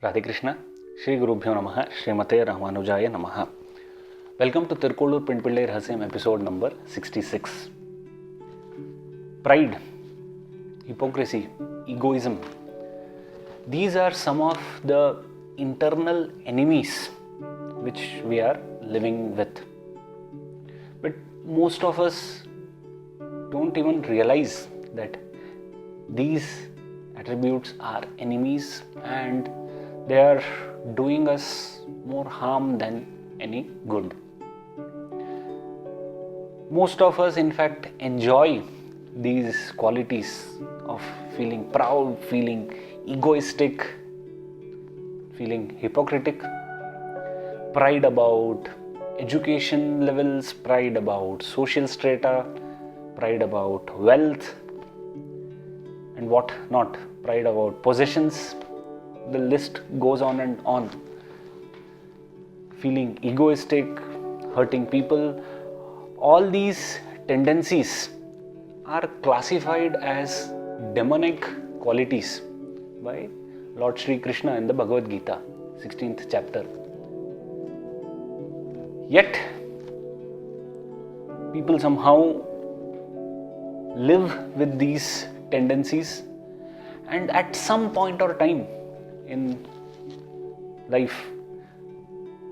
Radhe Krishna, Shri Gurubhyo Namaha, Srimate Ramanujaya Namaha. Welcome to Thirukkolur Penpillai Rahasyam episode number 66. Pride, hypocrisy, egoism. These are some of the internal enemies which we are living with. But most of us don't even realize that these attributes are enemies and they are doing us more harm than any good. Most of us, in fact, enjoy these qualities of feeling proud, feeling egoistic, feeling hypocritic, pride about education levels, pride about social strata, pride about wealth, and what not, pride about possessions. The list goes on and on. Feeling egoistic, hurting people, all these tendencies are classified as demonic qualities by Lord Sri Krishna in the Bhagavad Gita, 16th chapter. Yet, people somehow live with these tendencies, and at some point or time in life,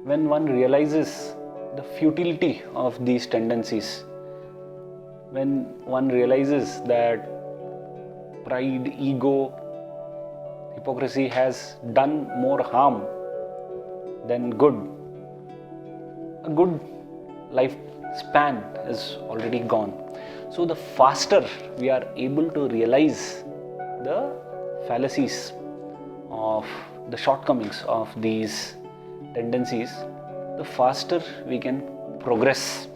when one realizes the futility of these tendencies, when one realizes that pride, ego, hypocrisy has done more harm than good, a good lifespan is already gone. So the faster we are able to realize the fallacies of the shortcomings of these tendencies, the faster we can progress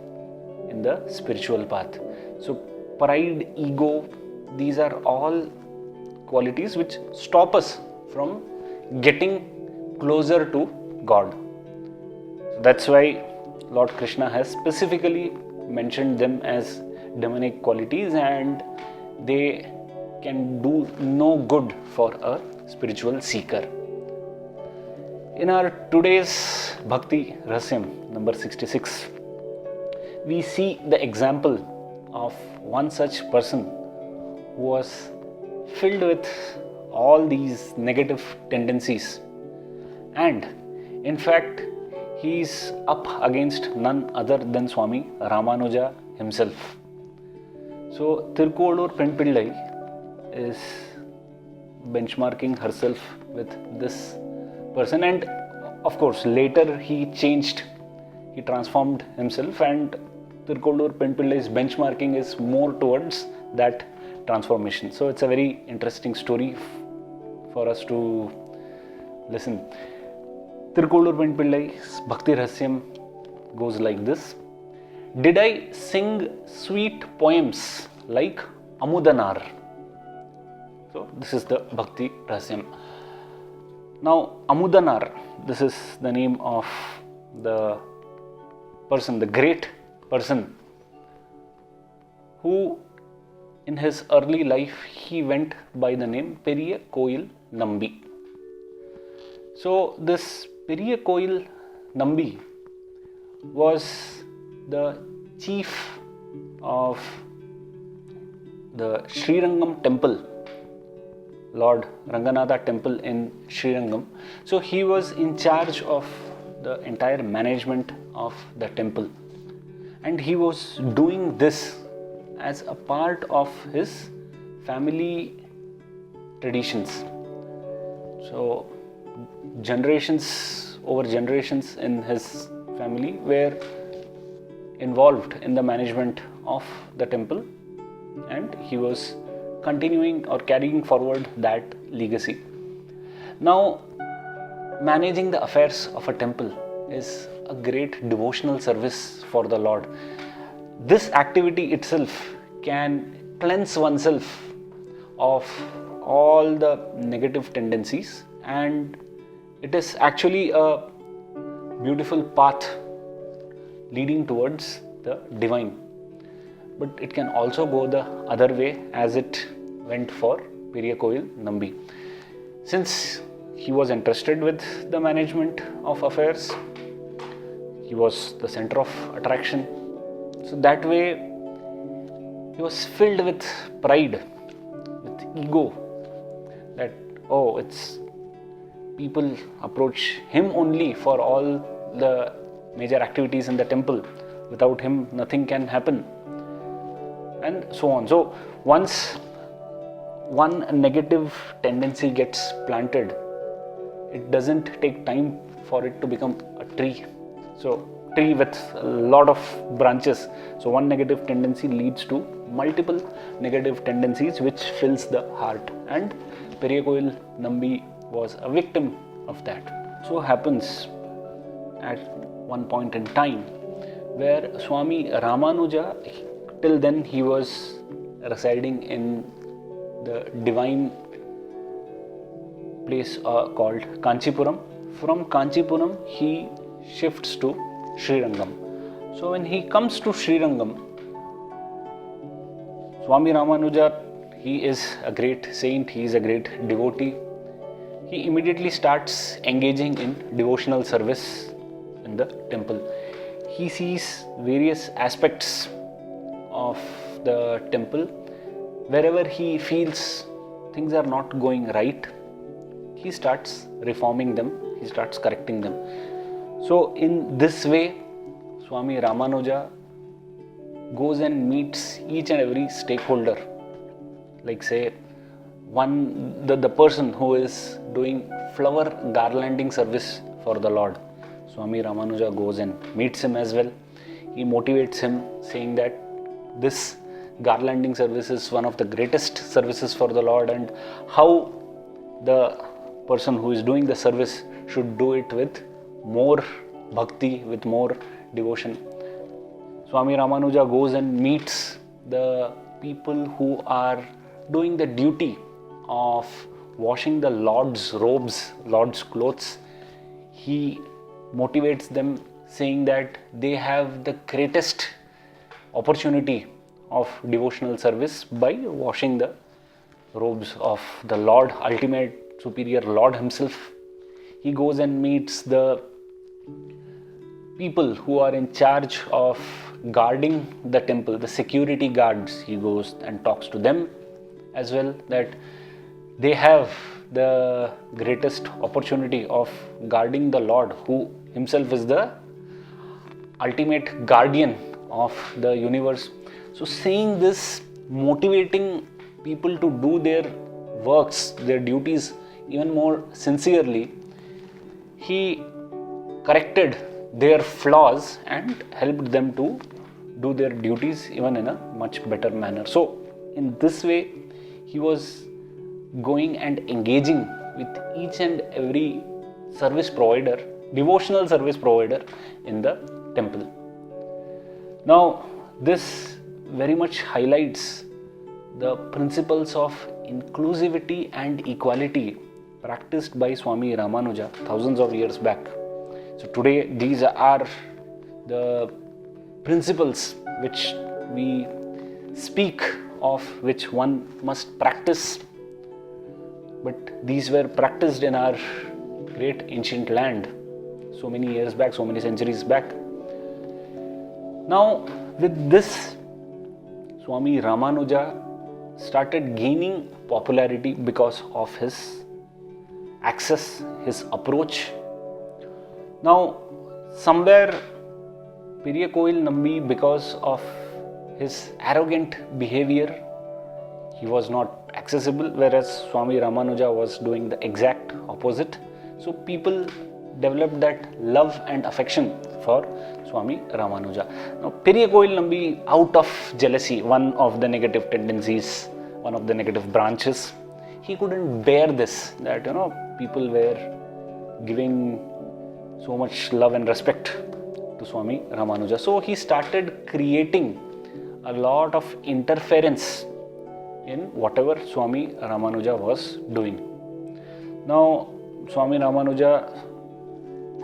in the spiritual path. So pride, ego, these are all qualities which stop us from getting closer to God. So that's why Lord Krishna has specifically mentioned them as demonic qualities, and they can do no good for a spiritual seeker. In our today's Bhakti Rahasyam number 66, we see the example of one such person who was filled with all these negative tendencies, and in fact he is up against none other than Swami Ramanuja himself. So Thirukkolur Penpillai is benchmarking herself with this person, and of course later he transformed himself, and Thirukkolur Penpillai's benchmarking is more towards that transformation. So it's a very interesting story for us to listen. Thirukkolur Penpillai's Bhakti Rahasyam goes like this. Did I sing sweet poems like Amudanaar? So this is the Bhakti Rahasyam. Now Amudanaar, this is the name of the person, the great person who in his early life he went by the name Periya Koil Nambi. So this Periya Koil Nambi was the chief of the Srirangam temple, Lord Ranganatha temple in Srirangam. So he was in charge of the entire management of the temple, and he was doing this as a part of his family traditions. So generations over generations in his family were involved in the management of the temple, and he was continuing or carrying forward that legacy. Now, managing the affairs of a temple is a great devotional service for the Lord. This activity itself can cleanse oneself of all the negative tendencies, and it is actually a beautiful path leading towards the divine. But it can also go the other way, as it went for Periya Koil Nambi. Since he was entrusted with the management of affairs. He was the center of attraction. So that way, he was filled with pride, with ego, that, oh, it's people approach him only for all the major activities in the temple. Without him, nothing can happen, and so on. So once one negative tendency gets planted, it doesn't take time for it to become a tree. So tree with a lot of branches. So one negative tendency leads to multiple negative tendencies, which fills the heart. And Periyakoil Nambi was a victim of that. So happens at one point in time where Swami Ramanuja, till then he was residing in the divine place called Kanchipuram. From Kanchipuram he shifts to Srirangam. So when he comes to Srirangam, Swami Ramanuja, he is a great saint, he is a great devotee. He immediately starts engaging in devotional service in the temple. He sees various aspects of the temple. Wherever he feels things are not going right, he starts reforming them, he starts correcting them. So in this way, Swami Ramanuja goes and meets each and every stakeholder. Like say, the person who is doing flower garlanding service for the Lord. Swami Ramanuja goes and meets him as well. He motivates him, saying that this garlanding service is one of the greatest services for the Lord, and how the person who is doing the service should do it with more bhakti, with more devotion. Swami Ramanuja goes and meets the people who are doing the duty of washing the Lord's robes, Lord's clothes. He motivates them, saying that they have the greatest opportunity of devotional service by washing the robes of the Lord, ultimate superior Lord himself. He goes and meets the people who are in charge of guarding the temple, the security guards. He goes and talks to them as well, that they have the greatest opportunity of guarding the Lord, who himself is the ultimate guardian of the universe. So saying this, motivating people to do their works, their duties even more sincerely, he corrected their flaws and helped them to do their duties even in a much better manner. So in this way, he was going and engaging with each and every service provider, devotional service provider in the temple. Now, this very much highlights the principles of inclusivity and equality practiced by Swami Ramanuja thousands of years back. So today, these are the principles which we speak of, which one must practice. But these were practiced in our great ancient land so many years back, so many centuries back. Now, with this, Swami Ramanuja started gaining popularity because of his access, his approach. Now, somewhere Periyakoil Nambi, because of his arrogant behavior, he was not accessible, whereas Swami Ramanuja was doing the exact opposite. So people developed that love and affection for Swami Ramanuja. Now, Periyakoil Nambi, out of jealousy, one of the negative tendencies, one of the negative branches, he couldn't bear this, that people were giving so much love and respect to Swami Ramanuja. So he started creating a lot of interference in whatever Swami Ramanuja was doing. Now, Swami Ramanuja,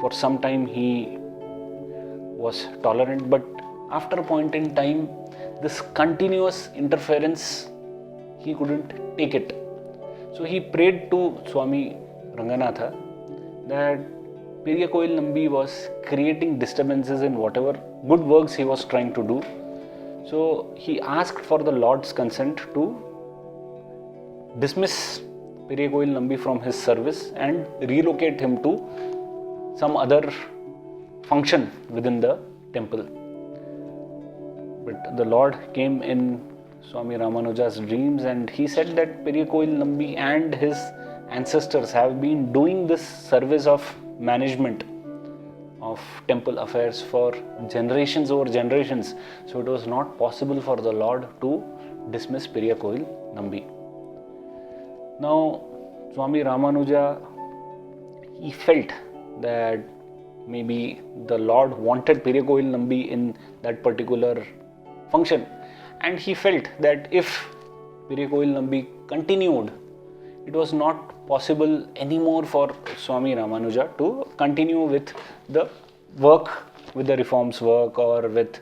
for some time he was tolerant, but after a point in time, this continuous interference, he couldn't take it. So he prayed to Swami Ranganatha that Periyakoil Nambi was creating disturbances in whatever good works he was trying to do. So he asked for the Lord's consent to dismiss Periyakoil Nambi from his service and relocate him to some other function within the temple. But the Lord came in Swami Ramanuja's dreams and he said that Periyakoil Nambi and his ancestors have been doing this service of management of temple affairs for generations over generations. So it was not possible for the Lord to dismiss Periyakoil Nambi. Now, Swami Ramanuja, he felt that maybe the Lord wanted Periyakoil Nambi in that particular function, and he felt that if Periyakoil Nambi continued, it was not possible anymore for Swami Ramanuja to continue with the work, with the reforms work or with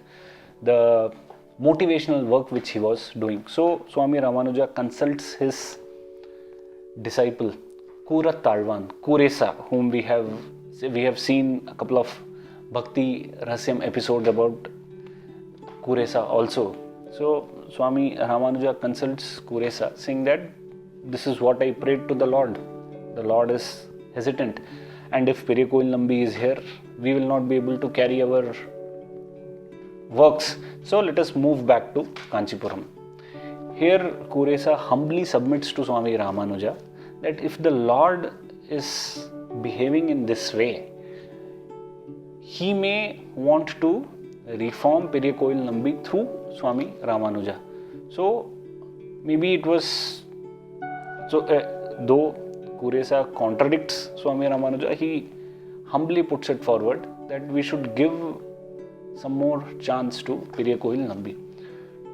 the motivational work which he was doing. So Swami Ramanuja consults his disciple Kurattalvan, Kuresa, whom we have seen a couple of Bhakti Rahasyam episodes about Kuresa also. So Swami Ramanuja consults Kuresa, saying that this is what I prayed to the Lord. The Lord is hesitant, and if Periyakoil Nambi is here, we will not be able to carry our works. So let us move back to Kanchipuram. Here Kuresa humbly submits to Swami Ramanuja that if the Lord is behaving in this way, he may want to reform Periyakoil Nambi through Swami Ramanuja. So maybe it was, though Kuresa contradicts Swami Ramanuja, he humbly puts it forward that we should give some more chance to Periyakoil Nambi.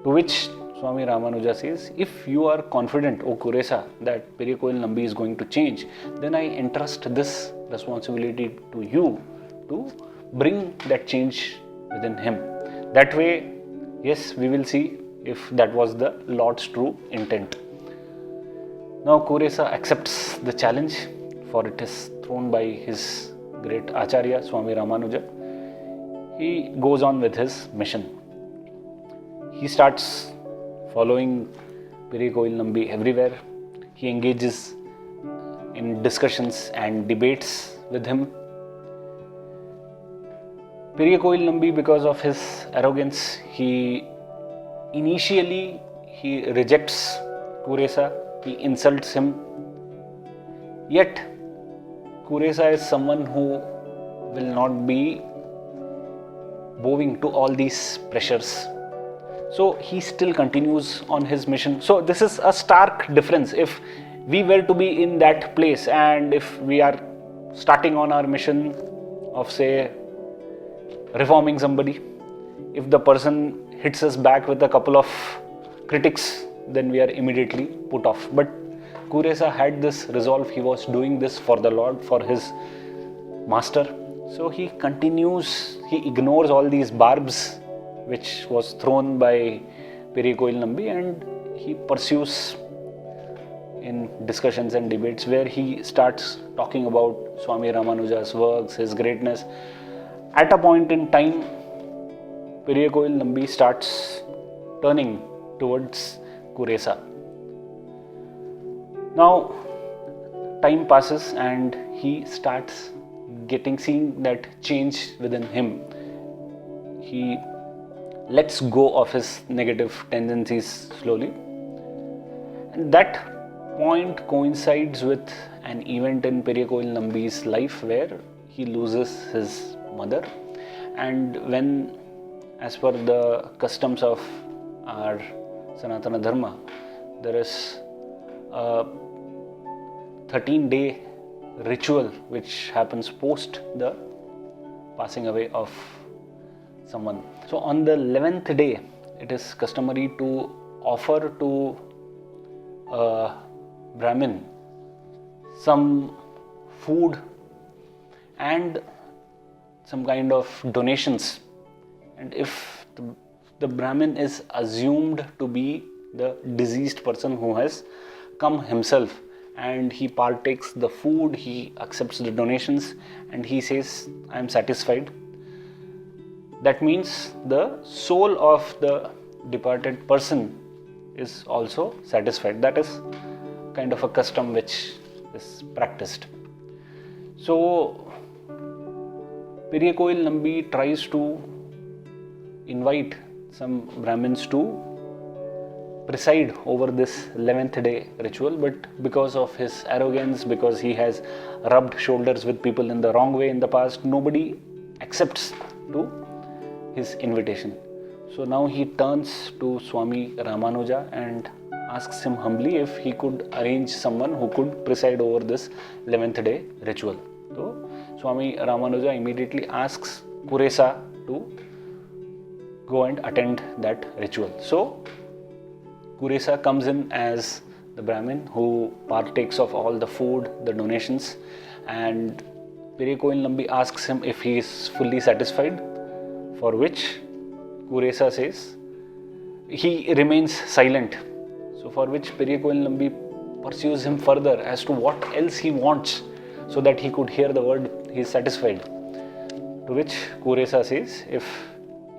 To which Swami Ramanuja says, if you are confident, O Kuresa, that Periyakoil Nambi is going to change, then I entrust this responsibility to you to bring that change within him. That way, yes, we will see if that was the Lord's true intent. Now Kuresa accepts the challenge, for it is thrown by his great acharya Swami Ramanuja. He goes on with his mission. He starts following Periyakoil Nambi everywhere. He engages in discussions and debates with him. Periyakoil Nambi, because of his arrogance, he rejects Kuresa, he insults him. Yet Kuresa is someone who will not be bowing to all these pressures. So he still continues on his mission. So this is a stark difference. If we were to be in that place and if we are starting on our mission of, say, reforming somebody, if the person hits us back with a couple of critics, then we are immediately put off. But Kuresa had this resolve. He was doing this for the Lord, for his master. So he continues, he ignores all these barbs which was thrown by Periyakoil Nambi, and he pursues in discussions and debates where he starts talking about Swami Ramanuja's works, his greatness. At a point in time, Periyakoil Nambi starts turning towards Kuresa. Now, time passes and he starts seeing that change within him. He lets go of his negative tendencies slowly. And that point coincides with an event in Periyakoil Nambi's life where he loses his mother. And when, as per the customs of our Sanatana Dharma, there is a 13-day ritual which happens post the passing away of someone. So on the 11th day, it is customary to offer to a Brahmin some food and some kind of donations. And if the Brahmin is assumed to be the deceased person who has come himself and he partakes the food, he accepts the donations, and he says, I am satisfied. That means the soul of the departed person is also satisfied. That is kind of a custom which is practiced. So Periyakoil Nambi tries to invite some Brahmins to preside over this 11th day ritual, but because of his arrogance, because he has rubbed shoulders with people in the wrong way in the past, nobody accepts to his invitation. So now he turns to Swami Ramanuja and asks him humbly if he could arrange someone who could preside over this 11th day ritual. So Swami Ramanuja immediately asks Kuresa to go and attend that ritual. So Kuresa comes in as the Brahmin who partakes of all the food, the donations, and Periyakoil Nambi asks him if he is fully satisfied, for which Kuresa says he remains silent. So for which Periyakoil Nambi pursues him further as to what else he wants so that he could hear the word he is satisfied. To which Kuresa says, if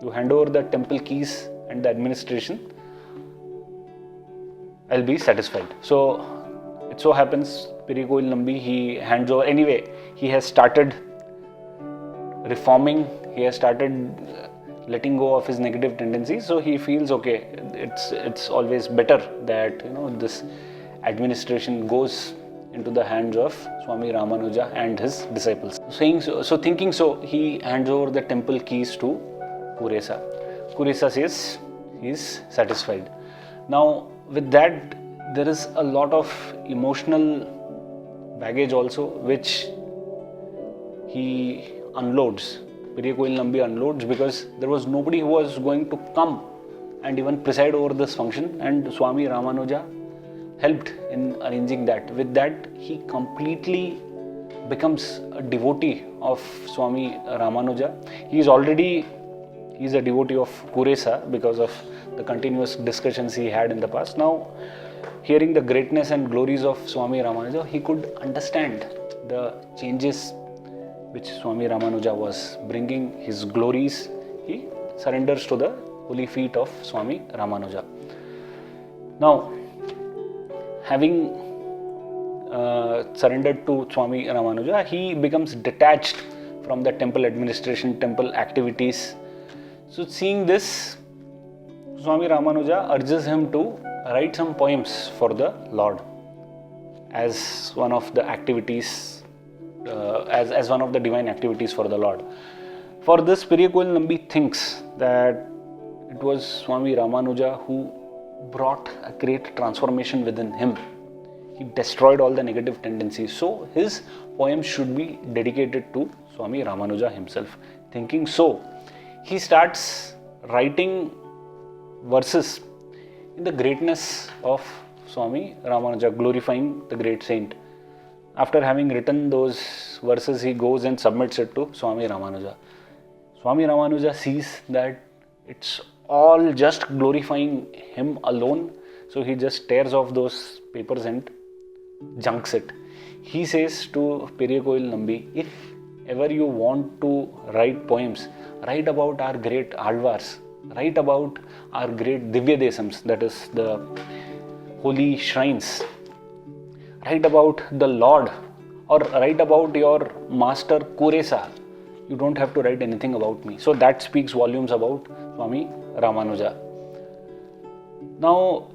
you hand over the temple keys and the administration, I'll be satisfied. So it so happens Periyakoil Nambi, he hands over. Anyway, he has started reforming, he has started letting go of his negative tendencies, so he feels okay, it's always better that this administration goes into the hands of Swami Ramanuja and his disciples. Thinking so, he hands over the temple keys to Kuresa. Kuresa says he is satisfied. Now with that, there is a lot of emotional baggage also which he unloads. Periyakoil Nambi unloads, because there was nobody who was going to come and even preside over this function, and Swami Ramanuja helped in arranging that. With that, he completely becomes a devotee of Swami Ramanuja. He is a devotee of Kuresa because of the continuous discussions he had in the past. Now, hearing the greatness and glories of Swami Ramanuja, he could understand the changes which Swami Ramanuja was bringing, his glories. He surrenders to the holy feet of Swami Ramanuja. Now, having surrendered to Swami Ramanuja, he becomes detached from the temple administration, temple activities. So seeing this, Swami Ramanuja urges him to write some poems for the Lord as one of the activities, as one of the divine activities for the Lord. For this, Periyakoil Nambi thinks that it was Swami Ramanuja who brought a great transformation within him. He destroyed all the negative tendencies. So his poems should be dedicated to Swami Ramanuja himself. Thinking so, he starts writing verses in the greatness of Swami Ramanuja, glorifying the great saint. After having written those verses, he goes and submits it to Swami Ramanuja. Swami Ramanuja sees that it's all just glorifying him alone, so he just tears off those papers and junks it. He says to Periyakoil Nambi, if ever you want to write poems, write about our great Azhwars, write about our great Divya Desams, that is the holy shrines. Write about the Lord, or write about your master Kuresa. You don't have to write anything about me. So that speaks volumes about Swami Ramanuja. Now,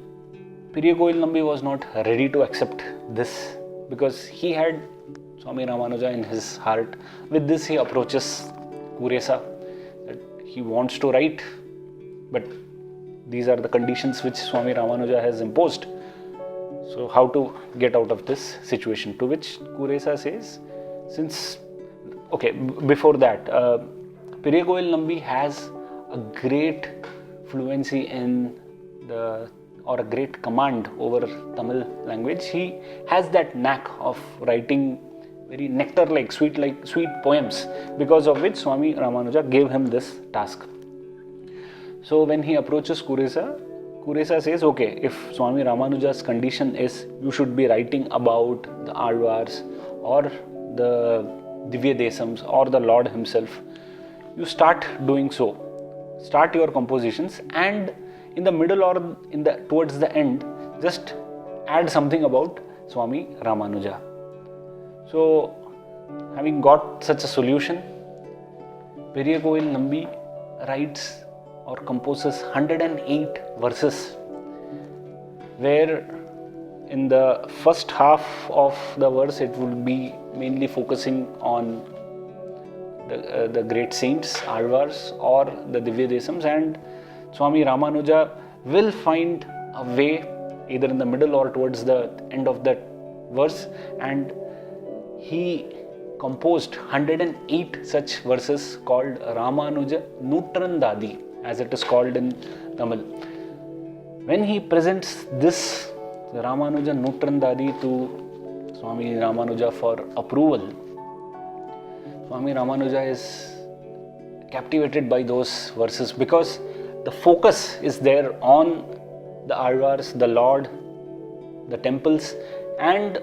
Periyakoil Nambi was not ready to accept this because he had Swami Ramanuja in his heart. With this, he approaches Kuresa that he wants to write, but these are the conditions which Swami Ramanuja has imposed. So how to get out of this situation? To which Kuresa says, before that, Periyakoil Nambi has a great fluency in or a great command over Tamil language. He has that knack of writing very nectar-like, sweet poems, because of which Swami Ramanuja gave him this task. So when he approaches Kuresa Kuresa says, okay, if Swami Ramanuja's condition is you should be writing about the Azhwars or the Divya Desams or the Lord himself, you start doing so. Start your compositions, and in the middle or towards the end, just add something about Swami Ramanuja. So, having got such a solution, Periyakowil Nambi writes or composes 108 verses, where in the first half of the verse it will be mainly focusing on the great saints, Azhwars or the Divya Desams, and Swami Ramanuja will find a way either in the middle or towards the end of that verse, and he composed 108 such verses called Ramanuja Nutrandadi, as it is called in Tamil. When he presents this Ramanuja Nutrandadi to Swami Ramanuja for approval, Swami Ramanuja is captivated by those verses because the focus is there on the Azhwars, the Lord, the temples, and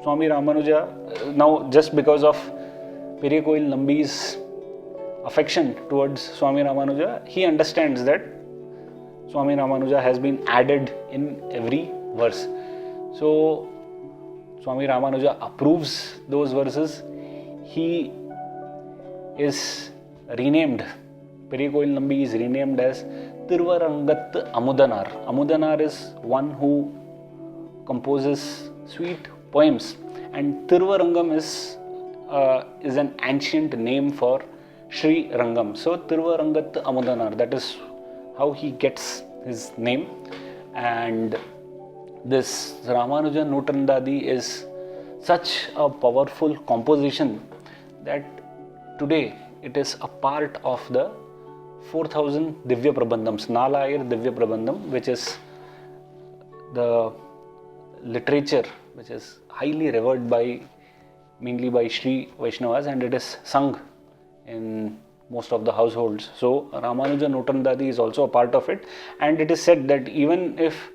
Swami Ramanuja. Now, just because of Periyakowil Nambi's affection towards Swami Ramanuja, he understands that Swami Ramanuja has been added in every verse. So, Swami Ramanuja approves those verses. He is renamed, Periyakowil Nambi is renamed as Thiruvarangath Amudanaar. Amudanaar is one who composes sweet poems, and Thiruvarangam is an ancient name for Sri Rangam. So Thiruvarangath Amudanaar, that is how he gets his name. And this Ramanuja Nutrandadi is such a powerful composition that today it is a part of the 4000 Divya Prabandhams, Nalayir Divya Prabandham, which is the literature which is highly revered mainly by Sri Vaishnavas, and it is sung in most of the households. So Ramanuja Nutrandadi is also a part of it, and it is said that even if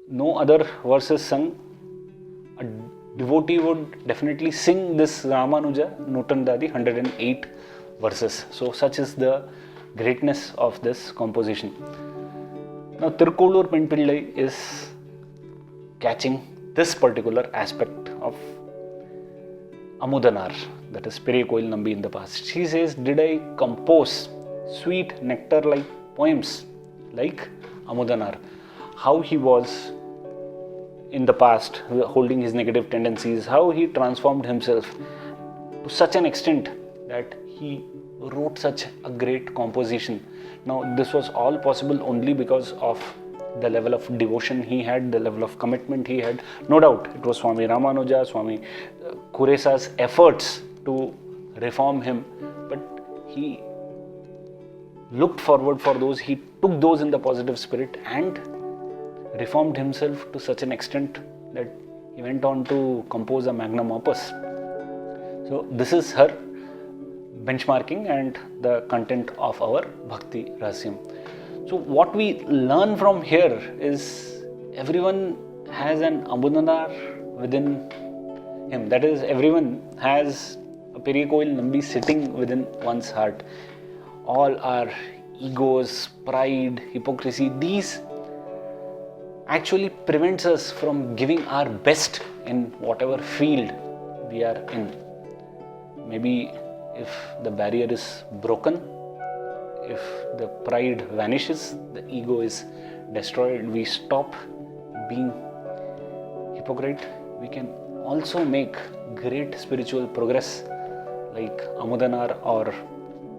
no other verse is sung, a devotee would definitely sing this Ramanuja Nutrandadi 108 verses. So such is the greatness of this composition. Now Thirukkolur Penpillai is catching this particular aspect of Amudanaar, that is Periyakowil Nambi in the past. She says, did I compose sweet nectar-like poems like Amudanaar? How he was in the past, holding his negative tendencies, how he transformed himself to such an extent that he wrote such a great composition. Now this was all possible only because of the level of devotion he had, the level of commitment he had. No doubt it was Swami Ramanuja, Swami Kuresa's efforts to reform him, but he looked forward for those, he took those in the positive spirit and reformed himself to such an extent that he went on to compose a magnum opus. So this is her benchmarking and the content of our Bhakti Rahasyam. So what we learn from here is everyone has an Amudanaar within him. That is, everyone has a Periyakowil Nambi sitting within one's heart. All our egos, pride, hypocrisy, these actually prevents us from giving our best in whatever field we are in. Maybe if the barrier is broken, if the pride vanishes, the ego is destroyed, we stop being hypocrite, we can also make great spiritual progress like Amudanaar or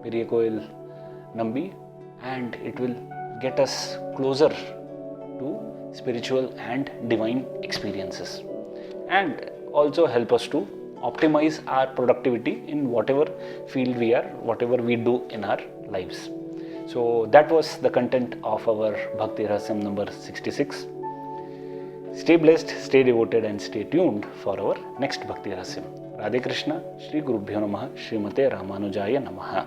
Periyakowil Nambi, and it will get us closer to spiritual and divine experiences, and also help us to optimize our productivity in whatever field we are, whatever we do in our lives. So that was the content of our Bhakti Rahasyam number 66. Stay blessed, stay devoted, and stay tuned for our next Bhakti Rahasyam. Radhe Krishna, Shri Gurubhyo Namaha, Srimate Ramanujaya Namaha.